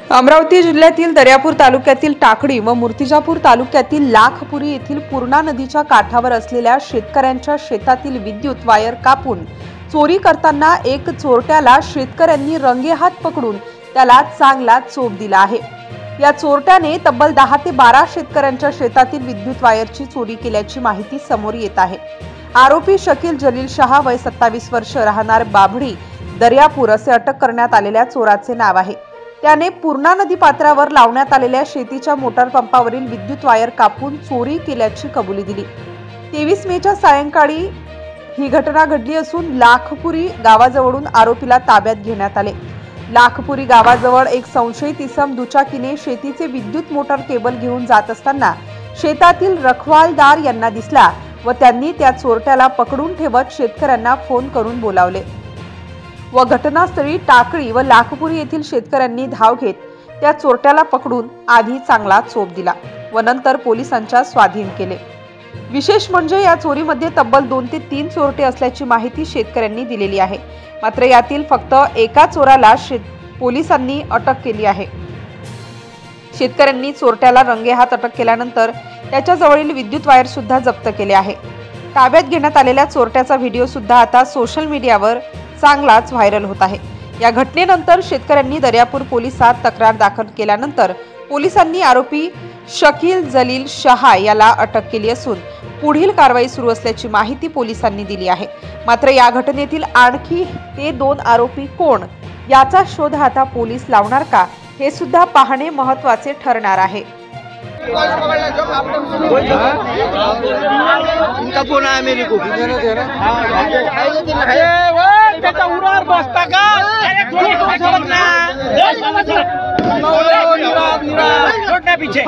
अमरावती जिल्ह्यातील दर्यापूर तालुक्यातील टाकळी व मूर्तिजापूर तालुक्यातील लाखपुरी येथील पूर्णा नदीच्या काठावर असलेल्या शेतकऱ्यांच्या शेतातील विद्युत वायर कापून चोरी करताना एक चोरट्याला शेतकऱ्यांनी रंगेहात पकडून त्याला चांगला चोप दिला आहे। या चोरट्याने तब्बल 10 ते 12 शेतकऱ्यांच्या शेतातील विद्युत वायरची चोरी केल्याची माहिती समोर येत आहे। आरोपी शकील जलील शहा वय 27 वर्ष राहणार बाभडी दर्यापूर असे अटक करण्यात आलेल्या चोराचे नाव आहे। त्याने पूर्णा नदी पात्रावर लावण्यात आलेल्या शेतीच्या मोटार पंपावरील विद्युत वायर कापून चोरी केल्याची कबुली दिली। 23 मेच्या सायंकाळी ही घटना घडली असून लाखपुरी गावाजवळून आरोपीला ताब्यात घेण्यात आले। लाखपुरी गावाजवळ एक संशयित इसम दुचाकीने शेतीचे विद्युत मोटार केबल घेऊन जात असताना शेतातील रखवालदार यांना दिसला व त्यांनी त्या चोरट्याला पकडून ठेवत शेतकऱ्यांना फोन करून बोलावले व घटनास्थळी टाकळी व लाखपुरी येथील शेतकऱ्यांनी धाव घेत त्या चोरट्याला पकडून आधी चांगला चोप दिला व नंतर पोलिसांच्या स्वाधीन केले। विशेष म्हणजे या चोरीमध्ये तब्बल 2 ते 3 चोरटे असल्याची माहिती शेतकऱ्यांनी दिलेली आहे। मात्र यातील फक्त एका चोराला पोलिसांनी अटक केली आहे। शेतकऱ्यांनी चोरट्याला रंगेहात अटक केल्यानंतर त्याच्या जवळील विद्युत वायर सुद्धा जप्त केले आहे। ताब्यात घेण्यात आलेल्या चोरट्याचा व्हिडिओ सुद्धा आता सोशल मीडियावर चांगलाच व्हायरल होत आहे। या घटनेनंतर शेतकऱ्यांनी दर्यापूर पोलिसात तक्रार दाखल केल्यानंतर पोलिसांनी आरोपी शकील जलील शहा याला अटक केली असून पुढील कारवाई सुरू असल्याची माहिती पोलिसांनी दिली आहे। मात्र या घटनेतील आणखी ते 2 आरोपी कोण याचा शोध आता पोलीस लावणार का हे सुद्धा पाहणे महत्त्वाचे ठरणार आहे। इनका फोन आया मेरे को। पीछे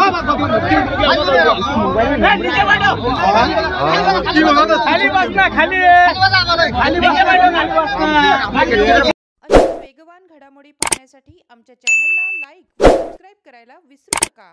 वेगवान घडामोडी पाहण्यासाठी आमच्या चॅनलला लाईक व सबस्क्राइब करायला विसरू नका।